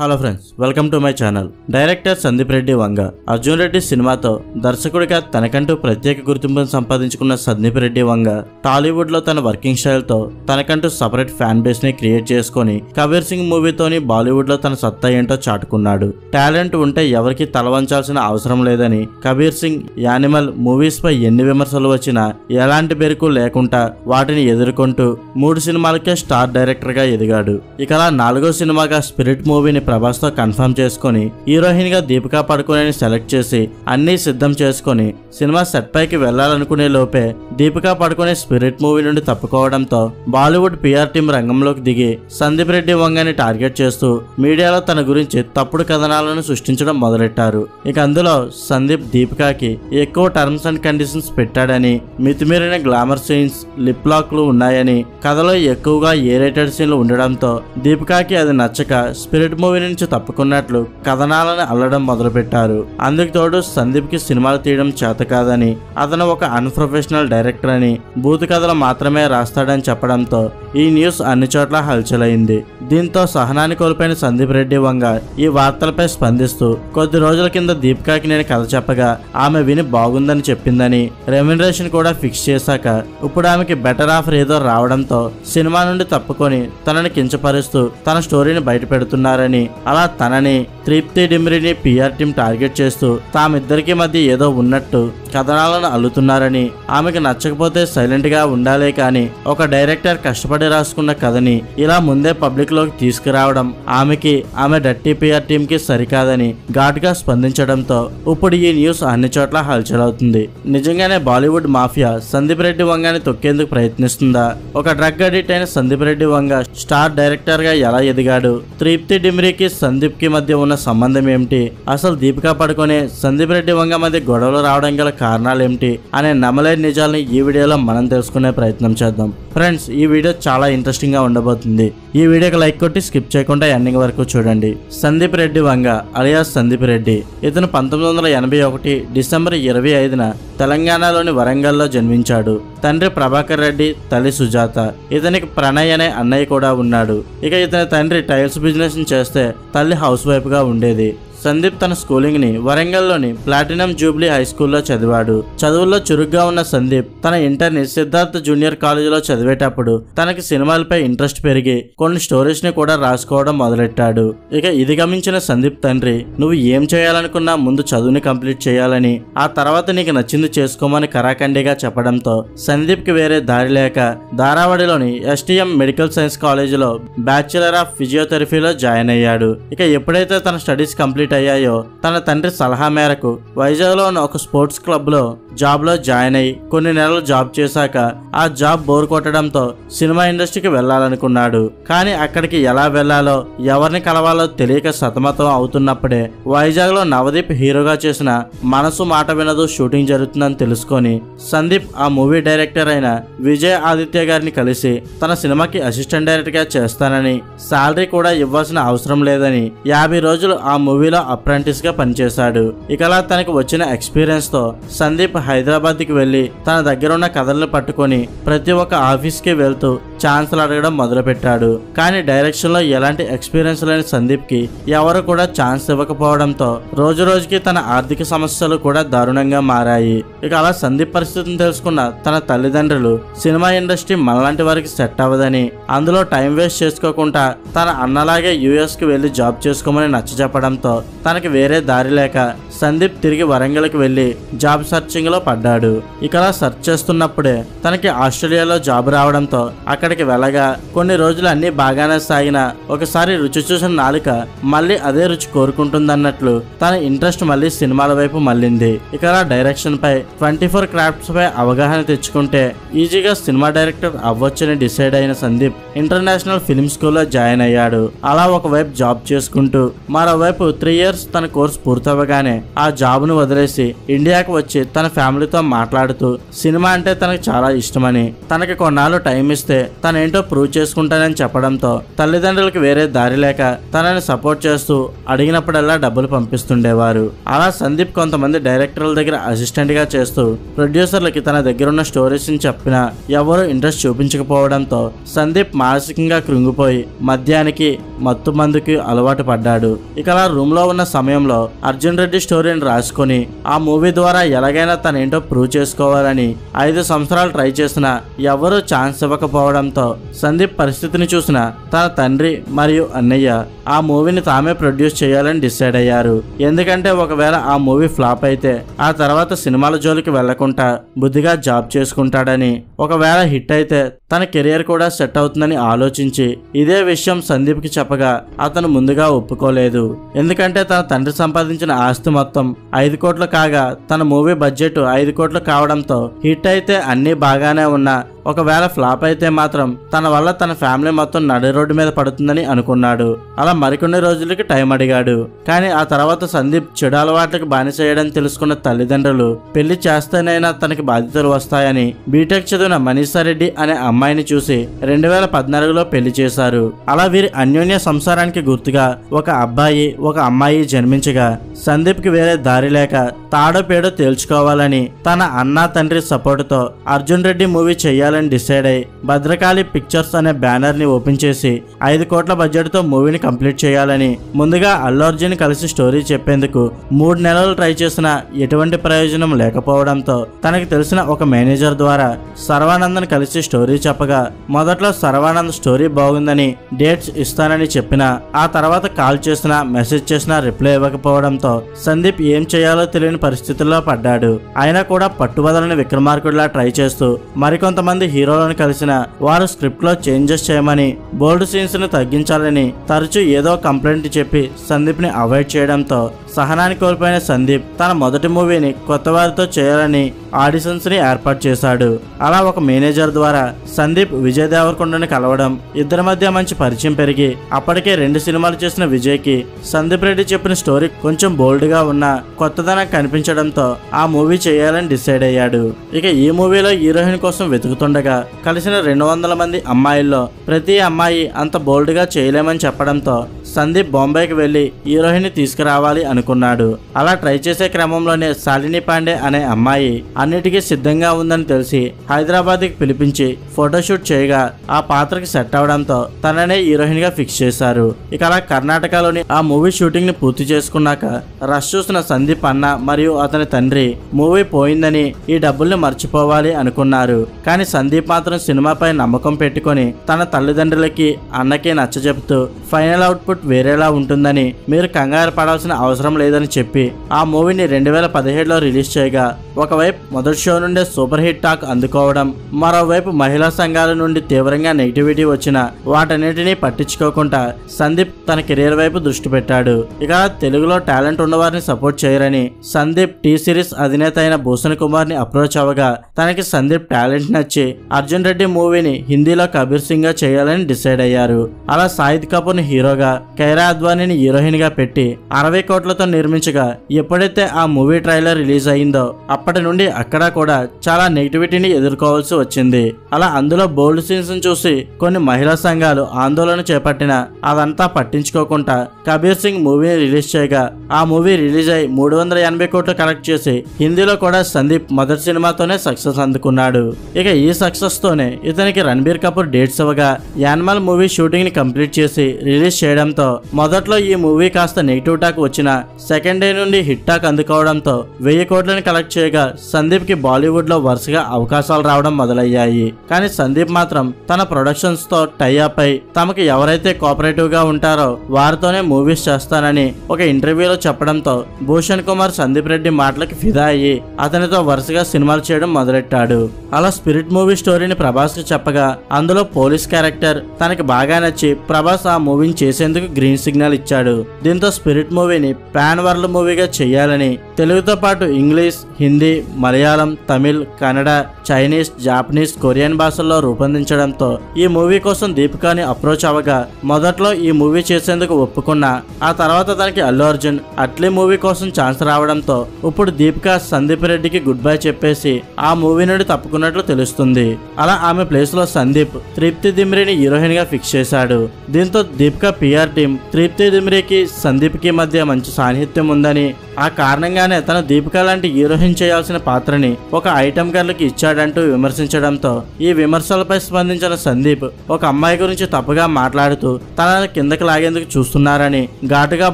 Hello friends, welcome to my channel. Director Sandeep Reddy Vanga Arjun Reddy సినిమాతో దర్శకుడిగా తనకంటూ ప్రత్యేక గుర్తింపును సంపాదించుకున్న సందీప్ రెడ్డి వంగ టాలీవుడ్ లో తన వర్కింగ్ స్టైల్ తో తనకంటూ సపరేట్ ఫ్యాన్ బేస్ ని క్రియేట్ చేసుకుని కబీర్ సింగ్ మూవీతోని బాలీవుడ్ లో తన సత్తా ఏంటో చాటుకున్నాడు. టాలెంట్ ఉంటే ఎవరికి తలవంచాల్సిన అవసరం లేదని కబీర్ సింగ్, యానిమల్ మూవీస్ పై ఎన్ని విమర్శలు వచ్చినా ఎలాంటి బెరుకు లేకుండా వాటిని ఎదుర్కొంటూ 3 సినిమాలకే స్టార్ డైరెక్టర్ గా ఎదిగాడు. ఇక 4వ సినిమాగా స్పిరిట్ మూవీని ప్రభాస్ తో కన్ఫర్మ్ చేసుకుని హీరోయిన్ గా దీపికా పడుకోనేని సెలెక్ట్ చేసి అన్ని సిద్ధం చేసుకుని సినిమా సెట్ పైకి వెళ్లాలనుకునే లోపే దీపికా పడుకోనే స్పిరిట్ మూవీ నుండి తప్పుకోవడంతో బాలీవుడ్ పిఆర్ టీం రంగంలోకి దిగి సందీప్ రెడ్డి వంగని టార్గెట్ చేస్తూ మీడియాలో తన గురించి తప్పుడు కథనాలను సృష్టించడం మొదలెట్టారు. ఇక అందులో సందీప్ దీపికాకి ఎక్కువ టర్మ్స్ అండ్ కండిషన్స్ పెట్టాడని, మితిమీరిన గ్లామర్ సీన్స్, లిప్ లాక్లు ఉన్నాయని, కథలో ఎక్కువగా ఏ రేటెడ్ సీన్లు ఉండడంతో దీపికాకి అది నచ్చక స్పిరిట్ మూవీ నుంచి తప్పుకున్నట్లు కథనాలను అల్లడం మొదలుపెట్టారు. అందుకు తోడు సందీప్ కి సినిమాలు తీయడం చేత కాదని, అతను ఒక అన్ప్రొఫెషనల్ డైరెక్టర్ అని, బూతు కథలు మాత్రమే రాస్తాడని చెప్పడంతో ఈ న్యూస్ అన్ని చోట్ల హల్చలైంది. దీంతో సహనాన్ని కోల్పోయిన సందీప్ రెడ్డి వంగ ఈ వార్తలపై స్పందిస్తూ కొద్ది రోజుల కింద దీపికాకి నేను కథ చెప్పగా ఆమె విని బాగుందని చెప్పిందని, రెమ్యునరేషన్ కూడా ఫిక్స్ చేశాక ఇప్పుడు ఆమెకి బెటర్ ఆఫర్ ఏదో రావడంతో సినిమా నుండి తప్పుకొని తనని కించపరుస్తూ తన స్టోరీని బయట పెడుతున్నారని, అలా తనని, తృప్తి డిమ్రిని పిఆర్ టీం టార్గెట్ చేస్తూ తామిద్దరికి మధ్య ఏదో ఉన్నట్టు కథనాలను అల్లుతున్నారని, ఆమెకు నచ్చకపోతే సైలెంట్ గా ఉండాలే కానీ ఒక డైరెక్టర్ కష్టపడి రాసుకున్న కథని ఇలా ముందే పబ్లిక్ లోకి తీసుకురావడం ఆమెకి, ఆమె డర్టీ పిఆర్ టీం కి సరికాదని ఘాటుగా స్పందించడంతో ఇప్పుడు ఈ న్యూస్ అన్ని చోట్ల హల్చల్ అవుతుంది. నిజంగానే బాలీవుడ్ మాఫియా సందీప్ రెడ్డి వంగని తొక్కేందుకు ప్రయత్నిస్తుందా? ఒక డ్రగ్ అడిక్ట్ అయిన సందీప్ రెడ్డి వంగ స్టార్ డైరెక్టర్ గా ఎలా ఎదిగాడు? తృప్తి డిమ్రికి సందీప్ కి మధ్య ఉన్న సంబంధం ఏమిటి? అసలు దీపికా పడుకోనే సందీప్ రెడ్డి వంగ మధ్య గొడవలు రావడం గల కారణాలు ఏమిటి అనే నమ్మలేని నిజాలని ఈ వీడియోలో మనం తెలుసుకునే ప్రయత్నం చేద్దాం. ఫ్రెండ్స్, ఈ వీడియో చాలా ఇంట్రెస్టింగ్ గా ఉండబోతుంది. ఈ వీడియోకి లైక్ కొట్టి స్కిప్ చేయకుండా ఎండింగ్ వరకు చూడండి. సందీప్ రెడ్డి వంగ అలియాస్ సందీప్ రెడ్డి ఇతను 1981 డిసెంబర్ 25న తెలంగాణలోని వరంగల్లో జన్మించాడు. తండ్రి ప్రభాకర్ రెడ్డి, తల్లి సుజాత. ఇతనికి ప్రణయ్ అనే అన్నయ్య కూడా ఉన్నాడు. ఇక ఇతని తండ్రి టైల్స్ బిజినెస్ చేస్తే తల్లి హౌస్ వైఫ్ గా ఉండేది. సందీప్ తన స్కూలింగ్ ని వరంగల్లోని ప్లాటినం జూబ్లీ హై స్కూల్లో చదివాడు. చదువుల్లో చురుగ్గా ఉన్న సందీప్ తన ఇంటర్ ని సిద్ధార్థ జూనియర్ కాలేజీలో చదివేటప్పుడు తనకి సినిమాలపై ఇంట్రెస్ట్ పెరిగి కొన్ని స్టోరీస్ ని కూడా రాసుకోవడం మొదలెట్టాడు. ఇక ఇది గమనించిన సందీప్ తండ్రి, నువ్వు ఏం చేయాలనుకున్నా ముందు చదువుని కంప్లీట్ చేయాలని, ఆ తర్వాత నీకు నచ్చింది చేసుకోమని కరాఖండిగా చెప్పడంతో సందీప్ కి వేరే దారి లేక ధారావాడిలోని ఎస్టీఎం మెడికల్ సైన్స్ కాలేజీలో బ్యాచిలర్ ఆఫ్ ఫిజియోథెరపీలో జాయిన్ అయ్యాడు. ఇక ఎప్పుడైతే తన స్టడీస్ కంప్లీట్ అయ్యాయో తన తండ్రి సలహా మేరకు వైజాగ్ లో ఉన్న ఒక స్పోర్ట్స్ క్లబ్ లో జాబ్ లో జాయిన్ అయ్యి కొన్ని నెలలు జాబ్ చేశాక ఆ జాబ్ బోర్ కొట్టడంతో సినిమా ఇండస్ట్రీకి వెళ్లాలనుకున్నాడు. కానీ అక్కడికి ఎలా వెళ్లాలో, ఎవరిని కలవాలో తెలియక సతమతం అవుతున్నప్పుడే వైజాగ్ లో నవదీప్ హీరోగా చేసిన మనసు మాట వినదు షూటింగ్ జరుగుతుందని తెలుసుకొని సందీప్ ఆ మూవీ డైరెక్టర్ అయిన విజయ్ ఆదిత్య గారిని కలిసి తన సినిమాకి అసిస్టెంట్ డైరెక్టర్ గా చేస్తానని, శాలరీ కూడా ఇవ్వాల్సిన అవసరం లేదని 50 రోజులు ఆ మూవీలో అప్రెంటిస్ గా పనిచేశాడు. ఇకలా తనకు వచ్చిన ఎక్స్పీరియన్స్ తో సందీప్ హైదరాబాద్ కి వెళ్లి తన దగ్గర ఉన్న కథలను పట్టుకొని ప్రతి ఒక్క ఆఫీస్ కి వెళ్తూ ఛాన్సులు అడగడం మొదలు పెట్టాడు. కానీ డైరెక్షన్ లో ఎలాంటి ఎక్స్పీరియన్స్ లేని సందీప్ కి ఎవరు కూడా ఛాన్స్ ఇవ్వకపోవడంతో రోజు రోజుకి తన ఆర్థిక సమస్యలు కూడా దారుణంగా మారాయి. ఇక అలా సందీప్ పరిస్థితిని తెలుసుకున్న తన తల్లిదండ్రులు సినిమా ఇండస్ట్రీ మనలాంటి వారికి సెట్ అవ్వదని, అందులో టైం వేస్ట్ చేసుకోకుండా తన అన్నలాగే యుఎస్ కి వెళ్లి జాబ్ చేసుకోమని నచ్చజెప్పడంతో తనకి వేరే దారి లేక సందీప్ తిరిగి వరంగల్ కి వెళ్లి జాబ్ సర్చింగ్ లో పడ్డాడు. ఇక సర్చ్ చేస్తున్నప్పుడే తనకి ఆస్ట్రేలియాలో జాబ్ రావడంతో అక్కడికి వెళ్ళగా కొన్ని రోజులు అన్ని బాగానే సాగిన ఒకసారి రుచి చూసిన నాలుక మళ్ళీ అదే రుచి కోరుకుంటుందన్నట్లు తన ఇంట్రెస్ట్ మళ్ళీ సినిమాల వైపు మళ్ళింది. ఇక డైరెక్షన్ పై 24 క్రాఫ్ట్స్ పై అవగాహన తెచ్చుకుంటే ఈజీగా సినిమా డైరెక్టర్ అవ్వొచ్చని డిసైడ్ అయిన సందీప్ ఇంటర్నేషనల్ ఫిల్మ్ స్కూల్లో జాయిన్ అయ్యాడు. అలా ఒకవైపు జాబ్ చేసుకుంటూ మరోవైపు 3 ఇయర్స్ తన కోర్స్ పూర్తవగానే ఆ జాబ్ ను వదిలేసి ఇండియాకు వచ్చి తన ఫ్యామిలీతో మాట్లాడుతూ సినిమా అంటే తనకు చాలా ఇష్టమని, తనకి కొన్నాళ్ళు టైం ఇస్తే తనేంటో ప్రూవ్ చేసుకుంటానని చెప్పడంతో తల్లిదండ్రులకు వేరే దారి లేక తనని సపోర్ట్ చేస్తూ అడిగినప్పుడల్లా డబ్బులు పంపిస్తుండేవారు. అలా సందీప్ కొంతమంది డైరెక్టర్ల దగ్గర అసిస్టెంట్ గా చేస్తూ ప్రొడ్యూసర్లకి తన దగ్గర ఉన్న స్టోరీస్ ని చెప్పినా ఎవరూ ఇంట్రెస్ట్ చూపించకపోవడంతో సందీప్ మానసికంగా కృంగిపోయి మద్యానికి మత్తు మందుకి అలవాటు పడ్డాడు. ఇక అలా రూమ్ లో ఉన్న సమయంలో అర్జున్ రెడ్డి స్టోరీని రాసుకొని ఆ మూవీ ద్వారా ఎలాగైనా తనేంటో ప్రూవ్ చేసుకోవాలని 5 సంవత్సరాలు ట్రై చేసినా ఎవరూ ఛాన్స్ ఇవ్వకపోవడంతో సందీప్ పరిస్థితిని చూసిన తన తండ్రి మరియు అన్నయ్య ఆ మూవీని తామే ప్రొడ్యూస్ చేయాలని డిసైడ్ అయ్యారు. ఎందుకంటే ఒకవేళ ఆ మూవీ ఫ్లాప్ అయితే ఆ తర్వాత సినిమాల జోలికి వెళ్లకుండా బుద్ధిగా జాబ్ చేసుకుంటాడని, ఒకవేళ హిట్ అయితే తన కెరియర్ కూడా సెట్ అవుతుందని ఆలోచించి ఇదే విషయం సందీప్కి చెప్పగా అతను ముందుగా ఒప్పుకోలేదు. ఎందుకంటే తన తండ్రి సంపాదించిన ఆస్తి మొత్తం 5 కోట్లు కాగా తన మూవీ బడ్జెట్ 5 కోట్లు కావడంతో హిట్ అయితే అన్నీ బాగానే ఉన్నా ఒకవేళ ఫ్లాప్ అయితే మాత్రం తన వల్ల తన ఫ్యామిలీ మొత్తం నడి రోడ్డు మీద పడుతుందని అనుకున్నాడు. అలా మరికొన్ని రోజులకి టైం అడిగాడు. కానీ ఆ తర్వాత సందీప్ చెడు అలవాట్లకు బానిసయ్యడని తెలుసుకున్న తల్లిదండ్రులు పెళ్లి చేస్తేనైనా తనకి బాధ్యతలు వస్తాయని బీటెక్ చదివిన మనీషా రెడ్డి అనే అమ్మాయిని చూసి 2014లో పెళ్లి చేశారు. అలా వీరి అన్యోన్య సంసారానికి గుర్తుగా ఒక అబ్బాయి ఒక అమ్మాయి జన్మించగా సందీప్ కి వేరే దారి లేక తాడో పేడో తేల్చుకోవాలని తన అన్న తండ్రి సపోర్టుతో అర్జున్ రెడ్డి మూవీ చేయాలని డిసైడ్ అయి భద్రకాళి పిక్చర్స్ అనే బ్యానర్ ని ఓపెన్ చేసి 5 కోట్ల బడ్జెట్ తో మూవీని కంప్లీట్ చేయాలని ముందుగా అల్లు అర్జున్ కలిసి స్టోరీ చెప్పేందుకు 3 నెలలు ట్రై చేసినా ఎటువంటి ప్రయోజనం లేకపోవడంతో తనకి తెలిసిన ఒక మేనేజర్ ద్వారా సర్వానందన్ కలిసి స్టోరీ చెప్పగా మొదట్లో సర్వానంద్ స్టోరీ బాగుందని డేట్స్ ఇస్తానని చెప్పినా ఆ తర్వాత కాల్ చేసినా మెసేజ్ చేసినా రిప్లై ఇవ్వకపోవడంతో సందీప్ ఏం చేయాలో తెలియని పరిస్థితుల్లో పడ్డాడు. అయినా కూడా పట్టుబదలని విక్రమార్కుడిలా ట్రై చేస్తూ మరికొంతమంది హీరోలను కలిసిన వారు స్క్రిప్ట్ లో చేంజెస్ చేయమని బోల్డ్ సీన్స్ ను తగ్గించాలని తరచూ ఏదో కంప్లైంట్ చెప్పి సందీప్ ని అవాయిడ్ చేయడంతో సహనాన్ని కోల్పోయిన సందీప్ తన మొదటి మూవీని కొత్త వారితో చేయాలని ఆడిషన్స్ ని ఏర్పాటు చేశాడు. అలా ఒక మేనేజర్ ద్వారా సందీప్ విజయ్ దేవరకొండని కలవడం, ఇద్దరి మధ్య మంచి పరిచయం పెరిగి అప్పటికే 2 సినిమాలు చేసిన విజయ్ కి సందీప్ రెడ్డి చెప్పిన స్టోరీ కొంచెం బోల్డ్ గా ఉన్న కొత్తదనం కనిపించడంతో ఆ మూవీ చేయాలని డిసైడ్ అయ్యాడు. ఇక ఈ మూవీలో హీరోయిన్ కోసం వెతుకుతుండగా కలిసిన 200 మంది అమ్మాయిల్లో ప్రతి అమ్మాయి అంత బోల్డ్ గా చేయలేమని చెప్పడంతో సందీప్ బాంబేకి వెళ్లి హీరోయిన్ తీసుకురావాలి అనుకున్నాడు. అలా ట్రై చేసే క్రమంలోనే శాలిని పాండే అనే అమ్మాయి అన్నిటికీ సిద్ధంగా ఉందని తెలిసి హైదరాబాద్కి పిలిపించి ఫోటోషూట్ చేయగా ఆ పాత్రకి సెట్ అవడంతో తననే హీరోయిన్ గా ఫిక్స్ చేశారు. ఇక అలా కర్ణాటకలోని ఆ మూవీ షూటింగ్ ని పూర్తి చేసుకున్నాక రష్ చూసిన సందీప్ అన్న మరియు అతని తండ్రి మూవీ పోయిందని ఈ డబ్బుల్ని మర్చిపోవాలి అనుకున్నారు. కానీ సందీప్ మాత్రం సినిమాపై నమ్మకం పెట్టుకొని తన తల్లిదండ్రులకి అన్నకి నచ్చజెపుతూ ఫైనల్ అవుట్పుట్ వేరేలా ఉంటుందని, మీరు కంగారు పడాల్సిన అవసరం లేదని చెప్పి ఆ మూవీని 2017లో రిలీజ్ చేయగా ఒకవైపు మొదటి షో నుండే సూపర్ హిట్ టాక్ అందుకోవడం, మరోవైపు మహిళా సంఘాల నుండి తీవ్రంగా నెగిటివిటీ వచ్చిన వాటన్నిటినీ పట్టించుకోకుండా సందీప్ తన కెరీర్ వైపు దృష్టి పెట్టాడు. ఇక తెలుగులో టాలెంట్ ఉన్నవారిని సపోర్ట్ చేయరని సందీప్ టీ సిరీస్ అధినేత అయిన భూషణ్ కుమార్ ని అప్రోచ్ అవ్వగా తనకి సందీప్ టాలెంట్ నచ్చి అర్జున్ రెడ్డి మూవీని హిందీలో కబీర్ సింగ్ గా చేయాలని డిసైడ్ అయ్యారు. అలా సాయిద్ కపూర్ ని హీరోగా, కైరా అద్వానీని హీరోయిన్ గా పెట్టి 60 కోట్లతో నిర్మించగా ఎప్పుడైతే ఆ మూవీ ట్రైలర్ రిలీజ్ అయిందో అప్పటి నుండి అక్కడ కూడా చాలా నెగిటివిటీని ఎదుర్కోవాల్సి వచ్చింది. అలా అందులో బోల్డ్ సీన్స్ చూసి కొన్ని మహిళా సంఘాలు ఆందోళన చేపట్టిన అదంతా పట్టించుకోకుండా కబీర్ సింగ్ మూవీని రిలీజ్ చేయగా ఆ మూవీ రిలీజ్ అయి 380 కోట్లు కలెక్ట్ చేసి హిందీలో కూడా సందీప్ మొదటి సినిమాతోనే సక్సెస్ అందుకున్నాడు. ఇక ఈ సక్సెస్ తోనే ఇతనికి రణబీర్ కపూర్ డేట్స్ ఇవ్వగా యానిమల్ మూవీ షూటింగ్ ని కంప్లీట్ చేసి రిలీజ్ చేయడంతో మొదట్లో ఈ మూవీ కాస్త నెగిటివ్ టాక్ వచ్చిన సెకండ్ డే నుండి హిట్ టాక్ అందుకోవడంతో 1000 కోట్లని కలెక్ట్ చేయగా సందీప్ కి బాలీవుడ్ లో వరుసగా అవకాశాలు రావడం మొదలయ్యాయి. కానీ సందీప్ మాత్రం తన ప్రొడక్షన్స్ తో టై అప్ అయి తమకి ఎవరైతే కోఆపరేటివ్ గా ఉంటారో వారితోనే మూవీస్ చేస్తానని ఒక ఇంటర్వ్యూలో చెప్పడంతో భూషణ్ కుమార్ సందీప్ రెడ్డి మాటలకి ఫిదా అయ్యి అతనితో వరుసగా సినిమాలు చేయడం మొదలెట్టాడు. అలా స్పిరిట్ మూవీ స్టోరీని ప్రభాస్ కి చెప్పగా అందులో పోలీస్ క్యారెక్టర్ తనకి బాగా నచ్చి ప్రభాస్ ఆ మూవీని చేసేందుకు గ్రీన్ సిగ్నల్ ఇచ్చాడు. దీంతో స్పిరిట్ మూవీని పాన్ వరల్డ్ మూవీగా చేయాలని తెలుగుతో పాటు English, Hindi, Malayalam, Tamil, Kannada, Chinese, Japanese, Korean భాషల్లో రూపొందించడంతో ఈ మూవీ కోసం దీపికాని అప్రోచ్ అవ్వగా మొదట్లో ఈ మూవీ చేసేందుకు ఒప్పుకున్న ఆ తర్వాత తనకి అల్లు అర్జున్ అట్లీ మూవీ కోసం ఛాన్స్ రావడంతో ఇప్పుడు దీపిక సందీప్ రెడ్డికి గుడ్ బై చెప్పేసి ఆ మూవీ నుండి తప్పుకున్నట్లు తెలుస్తుంది. అలా ఆమె ప్లేస్ లో సందీప్ తృప్తి దిమ్రీని హీరోయిన్ గా ఫిక్స్ చేశాడు. దీంతో దీపికా పిఆర్ టీం తృప్తి దిమ్రీకి సందీప్ కి మధ్య మంచి సాన్నిహిత్యం ఉందని, ఆ కారణంగానే తన దీపికా లాంటి హీరోయిన్ చేయాల్సిన పాత్రని ఒక ఐటమ్ గర్ల్కి ఇచ్చాడంటూ విమర్శించడంతో ఈ విమర్శలపై స్పందించిన సందీప్ ఒక అమ్మాయి గురించి తప్పుగా మాట్లాడుతూ తనని కిందకి లాగేందుకు చూస్తున్నారని ఘాటుగా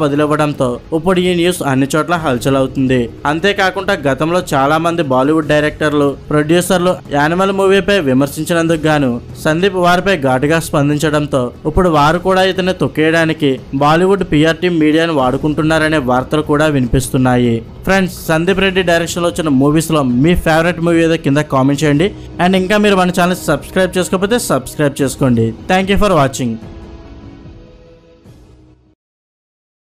బదిలివ్వడంతో ఇప్పుడు ఈ న్యూస్ అన్ని చోట్ల హల్చల్ అవుతుంది. అంతేకాకుండా గతంలో చాలా మంది బాలీవుడ్ డైరెక్టర్లు, ప్రొడ్యూసర్లు యానిమల్ మూవీపై విమర్శించినందుకు గాను సందీప్ వారిపై ఘాటుగా స్పందించడంతో ఇప్పుడు వారు కూడా ఇతన్ని తొక్కేయడానికి బాలీవుడ్ పిఆర్ టీం మీడియాను వాడుకుంటున్నారనే వార్తలు కూడా వినిపిస్తున్నాయి. ఫ్రెండ్స్, సందీప్ రెడ్డి డైరెక్షన్ లో వచ్చిన మూవీస్ లో మీ ఫేవరెట్ మూవీ ఏదో కింద కామెంట్ చేయండి. అండ్ ఇంకా మీరు మన ఛానల్ సబ్స్క్రైబ్ చేసుకోకపోతే సబ్స్క్రైబ్ చేసుకోండి. Thank you for watching.